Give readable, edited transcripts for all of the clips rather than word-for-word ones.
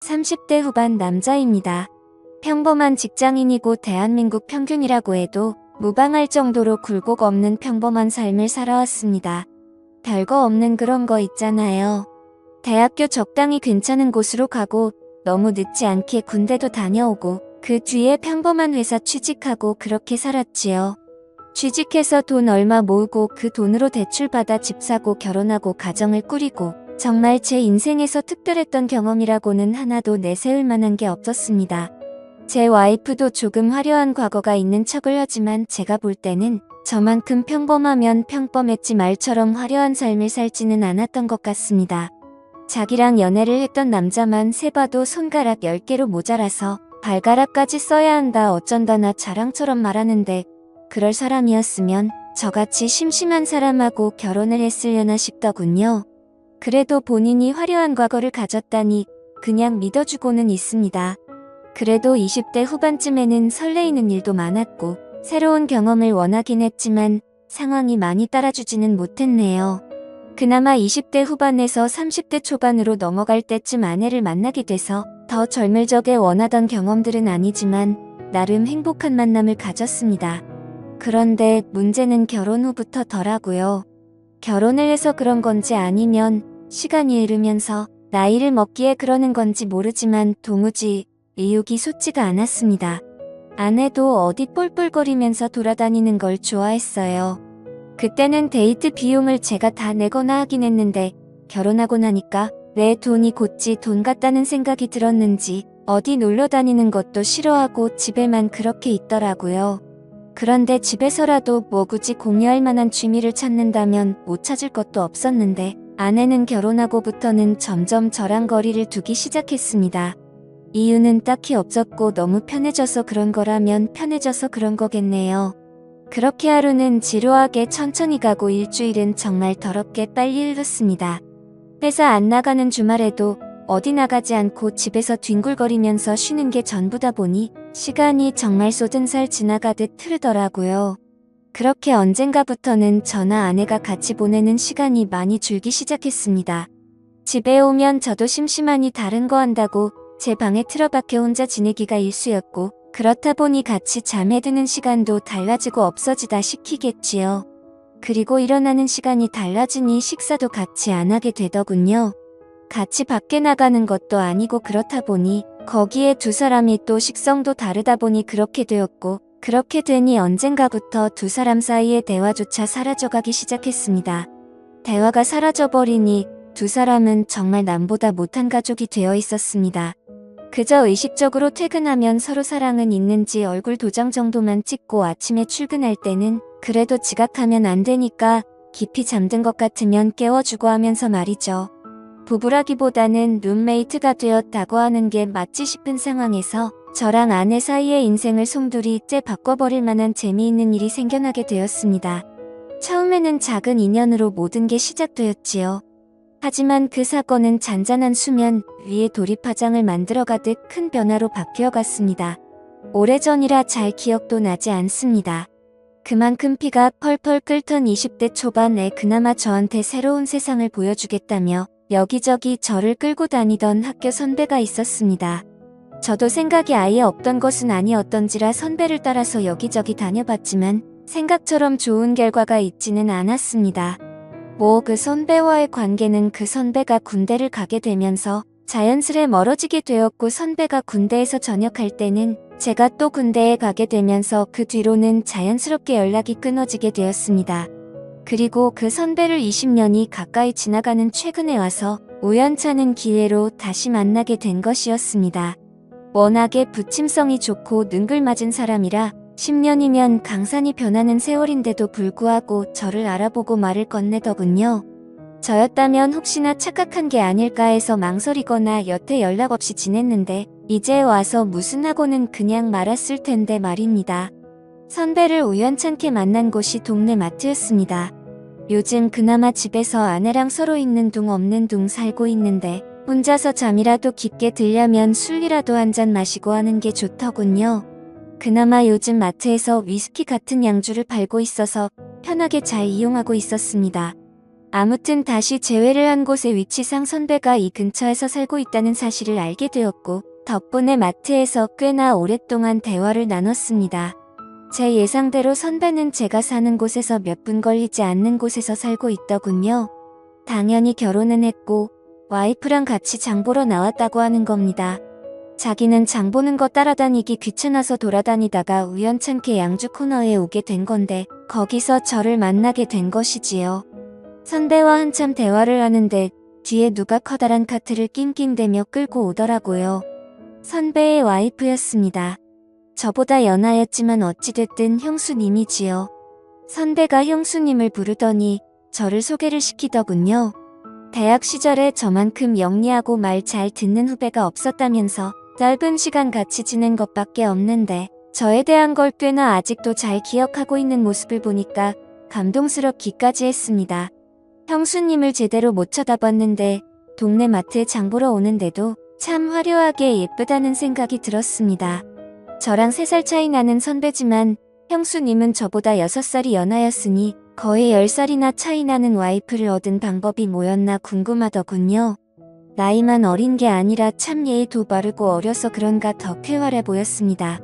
30대 후반 남자입니다. 평범한 직장인이고 대한민국 평균이라고 해도 무방할 정도로 굴곡 없는 평범한 삶을 살아왔습니다. 별거 없는 그런 거 있잖아요. 대학교 적당히 괜찮은 곳으로 가고 너무 늦지 않게 군대도 다녀오고 그 뒤에 평범한 회사 취직하고 그렇게 살았지요. 취직해서 돈 얼마 모으고 그 돈으로 대출받아 집 사고 결혼하고 가정을 꾸리고 정말 제 인생에서 특별했던 경험이라고는 하나도 내세울 만한 게 없었습니다. 제 와이프도 조금 화려한 과거가 있는 척을 하지만 제가 볼 때는 저만큼 평범하면 평범했지 말처럼 화려한 삶을 살지는 않았던 것 같습니다. 자기랑 연애를 했던 남자만 세봐도 손가락 10개로 모자라서 발가락까지 써야 한다 어쩐다나 자랑처럼 말하는데 그럴 사람이었으면 저같이 심심한 사람하고 결혼을 했으려나 싶더군요. 그래도 본인이 화려한 과거를 가졌다니 그냥 믿어주고는 있습니다. 그래도 20대 후반쯤에는 설레이는 일도 많았고 새로운 경험을 원하긴 했지만 상황이 많이 따라주지는 못했네요. 그나마 20대 후반에서 30대 초반으로 넘어갈 때쯤 아내를 만나게 돼서 더 젊을 적에 원하던 경험들은 아니지만 나름 행복한 만남을 가졌습니다. 그런데 문제는 결혼 후부터더라고요. 결혼을 해서 그런 건지 아니면 시간이 흐르면서 나이를 먹기에 그러는 건지 모르지만 도무지 의욕이 솟지가 않았습니다. 아내도 어디 뿔뿔거리면서 돌아다니는 걸 좋아했어요. 그때는 데이트 비용을 제가 다 내거나 하긴 했는데 결혼하고 나니까 왜 돈이 곧지 돈 같다는 생각이 들었는지 어디 놀러 다니는 것도 싫어하고 집에만 그렇게 있더라고요. 그런데 집에서라도 뭐 굳이 공유할 만한 취미를 찾는다면 못 찾을 것도 없었는데 아내는 결혼하고부터는 점점 저랑 거리를 두기 시작했습니다. 이유는 딱히 없었고 너무 편해져서 그런 거라면 편해져서 그런 거겠네요. 그렇게 하루는 지루하게 천천히 가고 일주일은 정말 더럽게 빨리 흘렀습니다. 회사 안 나가는 주말에도 어디 나가지 않고 집에서 뒹굴거리면서 쉬는 게 전부다 보니 시간이 정말 쏟은 살 지나가듯 흐르더라고요. 그렇게 언젠가부터는 저나 아내가 같이 보내는 시간이 많이 줄기 시작했습니다. 집에 오면 저도 심심하니 다른 거 한다고 제 방에 틀어박혀 혼자 지내기가 일쑤였고 그렇다 보니 같이 잠에 드는 시간도 달라지고 없어지다 시키겠지요. 그리고 일어나는 시간이 달라지니 식사도 같이 안 하게 되더군요. 같이 밖에 나가는 것도 아니고 그렇다 보니 거기에 두 사람이 또 식성도 다르다 보니 그렇게 되었고 그렇게 되니 언젠가부터 두 사람 사이의 대화조차 사라져가기 시작했습니다. 대화가 사라져버리니 두 사람은 정말 남보다 못한 가족이 되어 있었습니다. 그저 의식적으로 퇴근하면 서로 사랑은 있는지 얼굴 도장 정도만 찍고 아침에 출근할 때는 그래도 지각하면 안 되니까 깊이 잠든 것 같으면 깨워주고 하면서 말이죠. 부부라기보다는 룸메이트가 되었다고 하는 게 맞지 싶은 상황에서 저랑 아내 사이의 인생을 송두리 째 바꿔버릴 만한 재미있는 일이 생겨나게 되었습니다. 처음에는 작은 인연으로 모든 게 시작되었지요. 하지만 그 사건은 잔잔한 수면 위에 돌입화장을 만들어가듯 큰 변화로 바뀌어갔습니다. 오래전이라 잘 기억도 나지 않습니다. 그만큼 피가 펄펄 끓던 20대 초반에 그나마 저한테 새로운 세상을 보여주겠다며 여기저기 저를 끌고 다니던 학교 선배가 있었습니다. 저도 생각이 아예 없던 것은 아니었던지라 선배를 따라서 여기저기 다녀봤지만 생각처럼 좋은 결과가 있지는 않았습니다. 그 선배와의 관계는 그 선배가 군대를 가게 되면서 자연스레 멀어지게 되었고 선배가 군대에서 전역할 때는 제가 또 군대에 가게 되면서 그 뒤로는 자연스럽게 연락이 끊어지게 되었습니다. 그리고 그 선배를 20년이 가까이 지나가는 최근에 와서 우연찮은 기회로 다시 만나게 된 것이었습니다. 워낙에 부침성이 좋고 능글맞은 사람이라 10년이면 강산이 변하는 세월인데도 불구하고 저를 알아보고 말을 건네더군요. 저였다면 혹시나 착각한 게 아닐까 해서 망설이거나 여태 연락 없이 지냈는데 이제 와서 무슨 하고는 그냥 말았을 텐데 말입니다. 선배를 우연찮게 만난 곳이 동네 마트였습니다. 요즘 그나마 집에서 아내랑 서로 있는 둥 없는 둥 살고 있는데 혼자서 잠이라도 깊게 들려면 술이라도 한 잔 마시고 하는 게 좋더군요. 그나마 요즘 마트에서 위스키 같은 양주를 팔고 있어서 편하게 잘 이용하고 있었습니다. 아무튼 다시 재회를 한 곳의 위치상 선배가 이 근처에서 살고 있다는 사실을 알게 되었고 덕분에 마트에서 꽤나 오랫동안 대화를 나눴습니다. 제 예상대로 선배는 제가 사는 곳에서 몇 분 걸리지 않는 곳에서 살고 있더군요. 당연히 결혼은 했고 와이프랑 같이 장 보러 나왔다고 하는 겁니다. 자기는 장 보는 거 따라다니기 귀찮아서 돌아다니다가 우연찮게 양주 코너에 오게 된 건데 거기서 저를 만나게 된 것이지요. 선배와 한참 대화를 하는데 뒤에 누가 커다란 카트를 낑낑대며 끌고 오더라고요. 선배의 와이프였습니다. 저보다 연하였지만 어찌됐든 형수님이지요. 선배가 형수님을 부르더니 저를 소개를 시키더군요. 대학 시절에 저만큼 영리하고 말 잘 듣는 후배가 없었다면서 짧은 시간 같이 지낸 것밖에 없는데 저에 대한 걸 꽤나 아직도 잘 기억하고 있는 모습을 보니까 감동스럽기까지 했습니다. 형수님을 제대로 못 쳐다봤는데 동네 마트에 장 보러 오는데도 참 화려하게 예쁘다는 생각이 들었습니다. 저랑 3살 차이 나는 선배지만 형수님은 저보다 6살이 연하였으니 거의 10살이나 차이 나는 와이프를 얻은 방법이 뭐였나 궁금하더군요. 나이만 어린 게 아니라 참 예의도 바르고 어려서 그런가 더 쾌활해 보였습니다.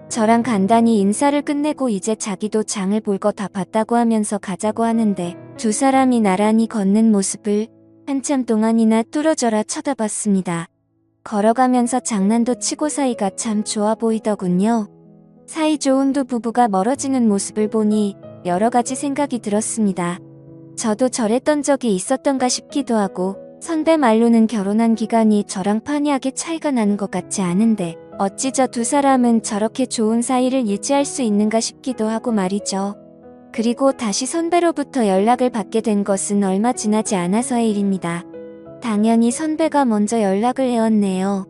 저랑 간단히 인사를 끝내고 이제 자기도 장을 볼 거 다 봤다고 하면서 가자고 하는데 두 사람이 나란히 걷는 모습을 한참 동안이나 뚫어져라 쳐다봤습니다. 걸어가면서 장난도 치고 사이가 참 좋아 보이더군요. 사이 좋은 두 부부가 멀어지는 모습을 보니 여러 가지 생각이 들었습니다. 저도 저랬던 적이 있었던가 싶기도 하고 선배 말로는 결혼한 기간이 저랑 판이하게 차이가 나는 것 같지 않은데 어찌 저 두 사람은 저렇게 좋은 사이를 유지할 수 있는가 싶기도 하고 말이죠. 그리고 다시 선배로부터 연락을 받게 된 것은 얼마 지나지 않아서의 일입니다. 당연히 선배가 먼저 연락을 해왔네요.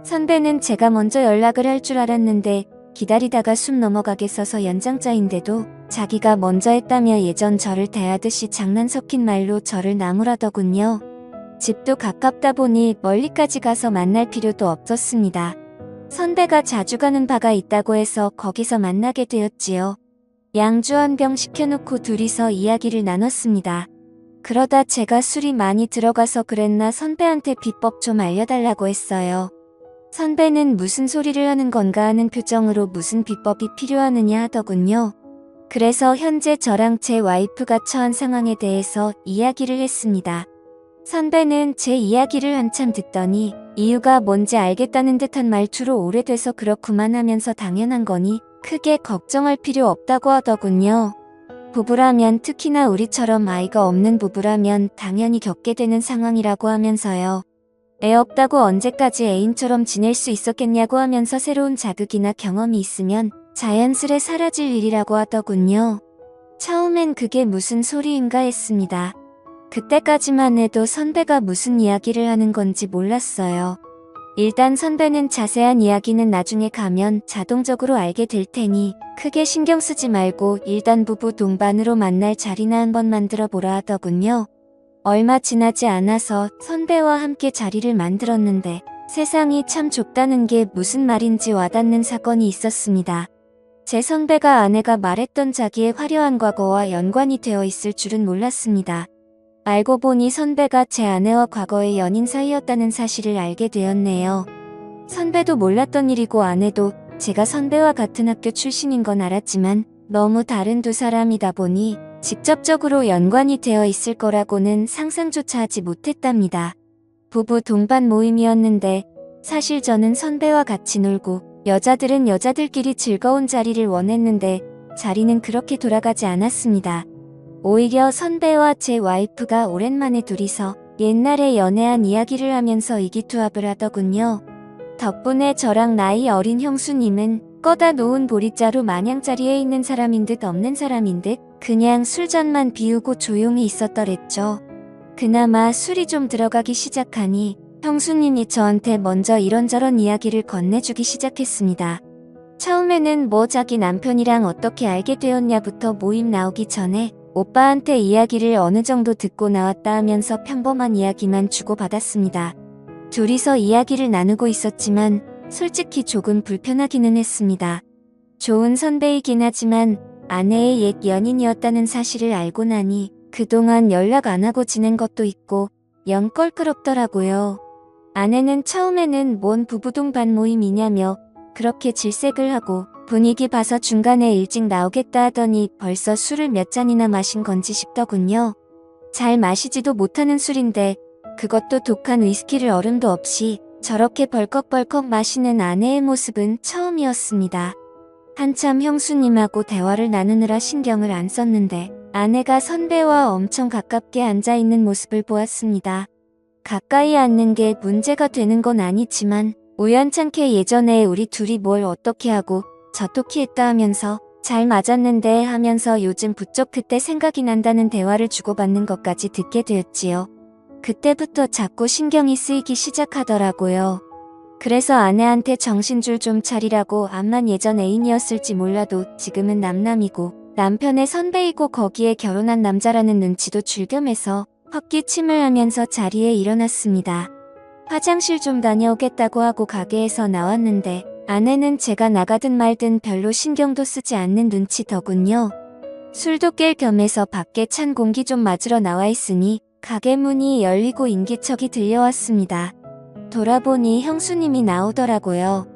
선배는 제가 먼저 연락을 할 줄 알았는데 기다리다가 숨 넘어가게 써서 연장자인데도 자기가 먼저 했다며 예전 저를 대하듯이 장난 섞인 말로 저를 나무라더군요. 집도 가깝다 보니 멀리까지 가서 만날 필요도 없었습니다. 선배가 자주 가는 바가 있다고 해서 거기서 만나게 되었지요. 양주 한 병 시켜놓고 둘이서 이야기를 나눴습니다. 그러다 제가 술이 많이 들어가서 그랬나 선배한테 비법 좀 알려달라고 했어요. 선배는 무슨 소리를 하는 건가 하는 표정으로 무슨 비법이 필요하느냐 하더군요. 그래서 현재 저랑 제 와이프가 처한 상황에 대해서 이야기를 했습니다. 선배는 제 이야기를 한참 듣더니 이유가 뭔지 알겠다는 듯한 말투로 오래돼서 그렇구만 하면서 당연한 거니 크게 걱정할 필요 없다고 하더군요. 부부라면 특히나 우리처럼 아이가 없는 부부라면 당연히 겪게 되는 상황이라고 하면서요. 애 없다고 언제까지 애인처럼 지낼 수 있었겠냐고 하면서 새로운 자극이나 경험이 있으면 자연스레 사라질 일이라고 하더군요. 처음엔 그게 무슨 소리인가 했습니다. 그때까지만 해도 선배가 무슨 이야기를 하는 건지 몰랐어요. 일단 선배는 자세한 이야기는 나중에 가면 자동적으로 알게 될 테니 크게 신경 쓰지 말고 일단 부부 동반으로 만날 자리나 한번 만들어 보라 하더군요. 얼마 지나지 않아서 선배와 함께 자리를 만들었는데 세상이 참 좁다는 게 무슨 말인지 와닿는 사건이 있었습니다. 제 선배가 아내가 말했던 자기의 화려한 과거와 연관이 되어 있을 줄은 몰랐습니다. 알고 보니 선배가 제 아내와 과거의 연인 사이였다는 사실을 알게 되었네요. 선배도 몰랐던 일이고 아내도 제가 선배와 같은 학교 출신인 건 알았지만 너무 다른 두 사람이다 보니 직접적으로 연관이 되어 있을 거라고는 상상조차 하지 못했답니다. 부부 동반 모임이었는데 사실 저는 선배와 같이 놀고 여자들은 여자들끼리 즐거운 자리를 원했는데 자리는 그렇게 돌아가지 않았습니다. 오히려 선배와 제 와이프가 오랜만에 둘이서 옛날에 연애한 이야기를 하면서 의기투합을 하더군요. 덕분에 저랑 나이 어린 형수님은 꺼다 놓은 보리자루 마냥 자리에 있는 사람인 듯 없는 사람인 듯 그냥 술잔만 비우고 조용히 있었더랬죠. 그나마 술이 좀 들어가기 시작하니 형수님이 저한테 먼저 이런저런 이야기를 건네주기 시작했습니다. 처음에는 뭐 자기 남편이랑 어떻게 알게 되었냐부터 모임 나오기 전에 오빠한테 이야기를 어느 정도 듣고 나왔다 하면서 평범한 이야기만 주고받았습니다. 둘이서 이야기를 나누고 있었지만 솔직히 조금 불편하기는 했습니다. 좋은 선배이긴 하지만 아내의 옛 연인이었다는 사실을 알고 나니 그동안 연락 안 하고 지낸 것도 있고 영 껄끄럽더라고요. 아내는 처음에는 뭔 부부동반 모임이냐며 그렇게 질색을 하고 분위기 봐서 중간에 일찍 나오겠다 하더니 벌써 술을 몇 잔이나 마신 건지 싶더군요. 잘 마시지도 못하는 술인데 그것도 독한 위스키를 얼음도 없이 저렇게 벌컥벌컥 마시는 아내의 모습은 처음이었습니다. 한참 형수님하고 대화를 나누느라 신경을 안 썼는데 아내가 선배와 엄청 가깝게 앉아있는 모습을 보았습니다. 가까이 앉는 게 문제가 되는 건 아니지만 우연찮게 예전에 우리 둘이 뭘 어떻게 하고 저토키 했다 하면서 잘 맞았는데 하면서 요즘 부쩍 그때 생각이 난다는 대화를 주고받는 것까지 듣게 되었지요. 그때부터 자꾸 신경이 쓰이기 시작하더라고요. 그래서 아내한테 정신줄 좀 차리라고 암만 예전 애인이었을지 몰라도 지금은 남남이고 남편의 선배이고 거기에 결혼한 남자라는 눈치도 줄겸해서 헛기침을 하면서 자리에 일어났습니다. 화장실 좀 다녀오겠다고 하고 가게에서 나왔는데 아내는 제가 나가든 말든 별로 신경도 쓰지 않는 눈치더군요. 술도 깰 겸해서 밖에 찬 공기 좀 맞으러 나와 있으니 가게 문이 열리고 인기척이 들려왔습니다. 돌아보니 형수님이 나오더라고요.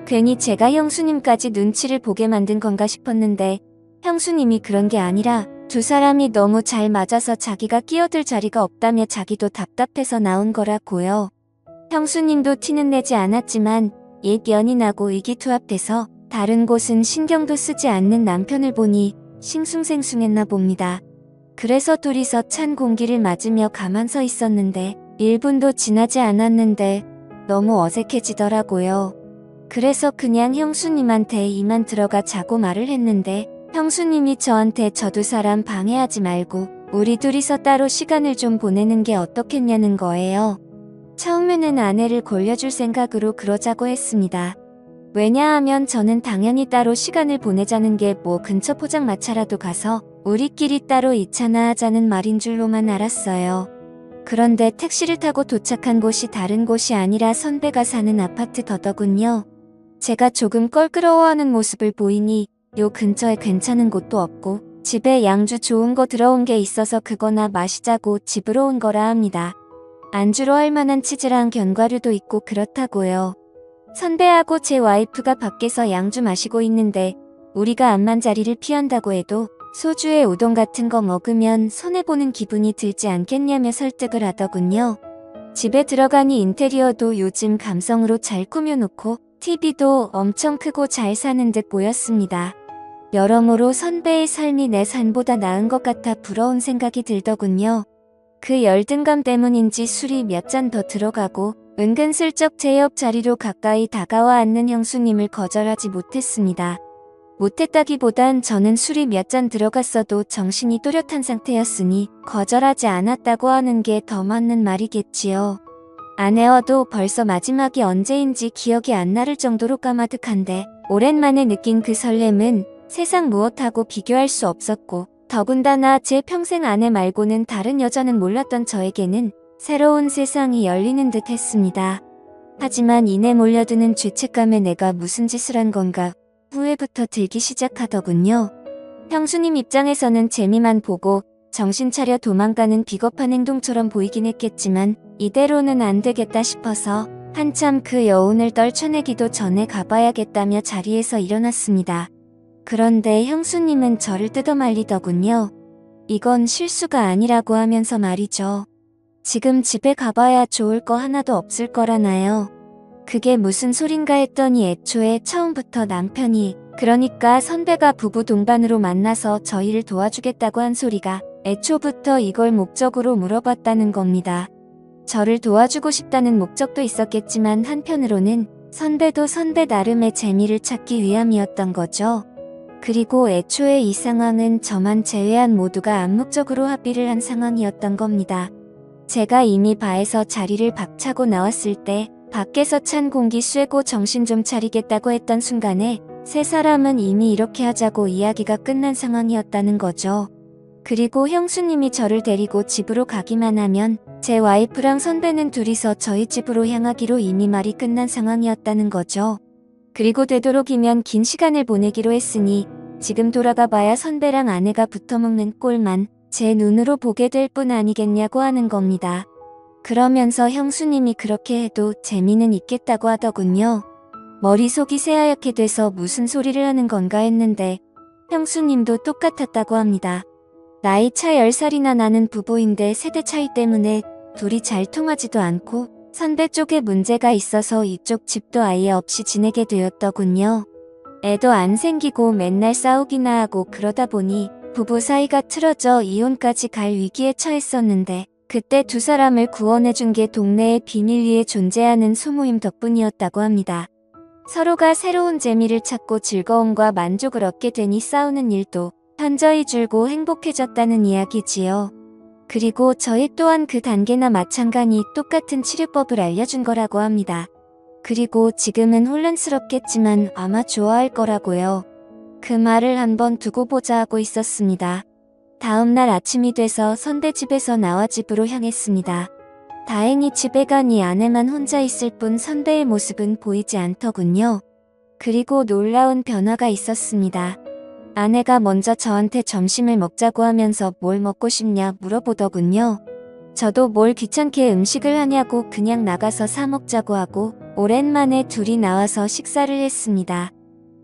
괜히 제가 형수님까지 눈치를 보게 만든 건가 싶었는데 형수님이 그런 게 아니라 두 사람이 너무 잘 맞아서 자기가 끼어들 자리가 없다며 자기도 답답해서 나온 거라고요. 형수님도 티는 내지 않았지만 옛 연인하고 의기투합돼서 다른 곳은 신경도 쓰지 않는 남편을 보니 싱숭생숭했나 봅니다. 그래서 둘이서 찬 공기를 맞으며 가만 서 있었는데 1분도 지나지 않았는데 너무 어색해지더라고요. 그래서 그냥 형수님한테 이만 들어가 자고 말을 했는데 형수님이 저한테 저 두 사람 방해하지 말고 우리 둘이서 따로 시간을 좀 보내는 게 어떻겠냐는 거예요. 처음에는 아내를 골려줄 생각으로 그러자고 했습니다. 왜냐하면 저는 당연히 따로 시간을 보내자는 게 뭐 근처 포장마차라도 가서 우리끼리 따로 2차나 하자는 말인 줄로만 알았어요. 그런데 택시를 타고 도착한 곳이 다른 곳이 아니라 선배가 사는 아파트 더더군요. 제가 조금 껄끄러워하는 모습을 보이니 요 근처에 괜찮은 곳도 없고 집에 양주 좋은 거 들어온 게 있어서 그거나 마시자고 집으로 온 거라 합니다. 안주로 할 만한 치즈랑 견과류도 있고 그렇다고요. 선배하고 제 와이프가 밖에서 양주 마시고 있는데 우리가 암만 자리를 피한다고 해도 소주에 우동 같은 거 먹으면 손해보는 기분이 들지 않겠냐며 설득을 하더군요. 집에 들어가니 인테리어도 요즘 감성으로 잘 꾸며놓고 TV도 엄청 크고 잘 사는 듯 보였습니다. 여러모로 선배의 삶이 내 삶보다 나은 것 같아 부러운 생각이 들더군요. 그 열등감 때문인지 술이 몇 잔 더 들어가고 은근슬쩍 제 옆 자리로 가까이 다가와 앉는 형수님을 거절하지 못했습니다. 못했다기보단 저는 술이 몇 잔 들어갔어도 정신이 또렷한 상태였으니 거절하지 않았다고 하는 게 더 맞는 말이겠지요. 아내와도 벌써 마지막이 언제인지 기억이 안 나를 정도로 까마득한데 오랜만에 느낀 그 설렘은 세상 무엇하고 비교할 수 없었고 더군다나 제 평생 아내 말고는 다른 여자는 몰랐던 저에게는 새로운 세상이 열리는 듯 했습니다. 하지만 이내 몰려드는 죄책감에 내가 무슨 짓을 한 건가 후회부터 들기 시작하더군요. 형수님 입장에서는 재미만 보고 정신 차려 도망가는 비겁한 행동처럼 보이긴 했겠지만 이대로는 안 되겠다 싶어서 한참 그 여운을 떨쳐내기도 전에 가봐야겠다며 자리에서 일어났습니다. 그런데 형수님은 저를 뜯어말리더군요. 이건 실수가 아니라고 하면서 말이죠. 지금 집에 가봐야 좋을 거 하나도 없을 거라나요. 그게 무슨 소린가 했더니 애초에 처음부터 남편이 그러니까 선배가 부부 동반으로 만나서 저희를 도와주겠다고 한 소리가 애초부터 이걸 목적으로 물어봤다는 겁니다. 저를 도와주고 싶다는 목적도 있었겠지만 한편으로는 선배도 선배 나름의 재미를 찾기 위함이었던 거죠. 그리고 애초에 이 상황은 저만 제외한 모두가 암묵적으로 합의를 한 상황이었던 겁니다. 제가 이미 바에서 자리를 박차고 나왔을 때 밖에서 찬 공기 쐬고 정신 좀 차리겠다고 했던 순간에 세 사람은 이미 이렇게 하자고 이야기가 끝난 상황이었다는 거죠. 그리고 형수님이 저를 데리고 집으로 가기만 하면 제 와이프랑 선배는 둘이서 저희 집으로 향하기로 이미 말이 끝난 상황이었다는 거죠. 그리고 되도록이면 긴 시간을 보내기로 했으니 지금 돌아가 봐야 선배랑 아내가 붙어먹는 꼴만 제 눈으로 보게 될 뿐 아니겠냐고 하는 겁니다. 그러면서 형수님이 그렇게 해도 재미는 있겠다고 하더군요. 머릿속이 새하얗게 돼서 무슨 소리를 하는 건가 했는데 형수님도 똑같았다고 합니다. 나이 차 10살이나 나는 부부인데 세대 차이 때문에 둘이 잘 통하지도 않고 선배 쪽에 문제가 있어서 이쪽 집도 아예 없이 지내게 되었더군요. 애도 안 생기고 맨날 싸우기나 하고 그러다 보니 부부 사이가 틀어져 이혼까지 갈 위기에 처했었는데 그때 두 사람을 구원해준 게 동네의 비밀리에 존재하는 소모임 덕분이었다고 합니다. 서로가 새로운 재미를 찾고 즐거움과 만족을 얻게 되니 싸우는 일도 현저히 줄고 행복해졌다는 이야기지요. 그리고 저희 또한 그 단계나 마찬가지 똑같은 치료법을 알려준 거라고 합니다. 그리고 지금은 혼란스럽겠지만 아마 좋아할 거라고요. 그 말을 한번 두고 보자 하고 있었습니다. 다음날 아침이 돼서 선배 집에서 나와 집으로 향했습니다. 다행히 집에 가니 아내만 혼자 있을 뿐 선배의 모습은 보이지 않더군요. 그리고 놀라운 변화가 있었습니다. 아내가 먼저 저한테 점심을 먹자고 하면서 뭘 먹고 싶냐 물어보더군요. 저도 뭘 귀찮게 음식을 하냐고 그냥 나가서 사 먹자고 하고 오랜만에 둘이 나와서 식사를 했습니다.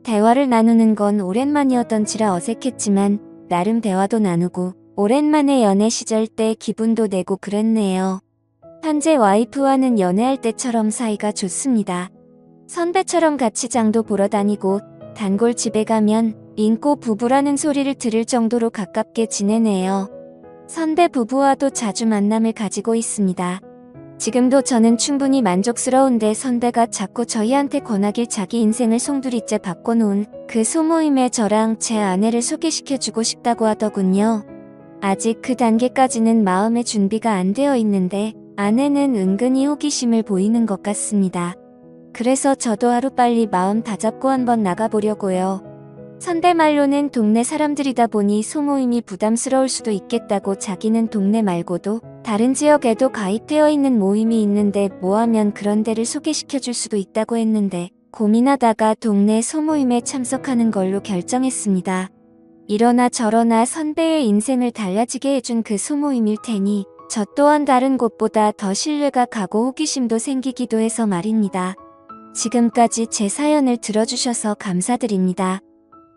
대화를 나누는 건 오랜만이었던지라 어색했지만 나름 대화도 나누고 오랜만에 연애 시절 때 기분도 내고 그랬네요. 현재 와이프와는 연애할 때처럼 사이가 좋습니다. 선배처럼 같이 장도 보러 다니고 단골 집에 가면 인고 부부라는 소리를 들을 정도로 가깝게 지내네요. 선배 부부와도 자주 만남을 가지고 있습니다. 지금도 저는 충분히 만족스러운데 선배가 자꾸 저희한테 권하길 자기 인생을 송두리째 바꿔놓은 그 소모임에 저랑 제 아내를 소개시켜주고 싶다고 하더군요. 아직 그 단계까지는 마음의 준비가 안 되어 있는데 아내는 은근히 호기심을 보이는 것 같습니다. 그래서 저도 하루빨리 마음 다잡고 한번 나가보려고요. 선배 말로는 동네 사람들이다 보니 소모임이 부담스러울 수도 있겠다고 자기는 동네 말고도 다른 지역에도 가입되어 있는 모임이 있는데 뭐하면 그런 데를 소개시켜줄 수도 있다고 했는데 고민하다가 동네 소모임에 참석하는 걸로 결정했습니다. 이러나 저러나 선배의 인생을 달라지게 해준 그 소모임일 테니 저 또한 다른 곳보다 더 신뢰가 가고 호기심도 생기기도 해서 말입니다. 지금까지 제 사연을 들어주셔서 감사드립니다.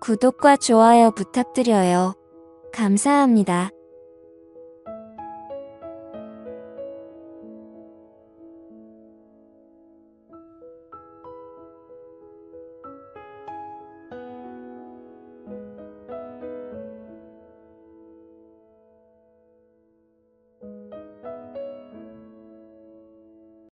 구독과 좋아요 부탁드려요. 감사합니다.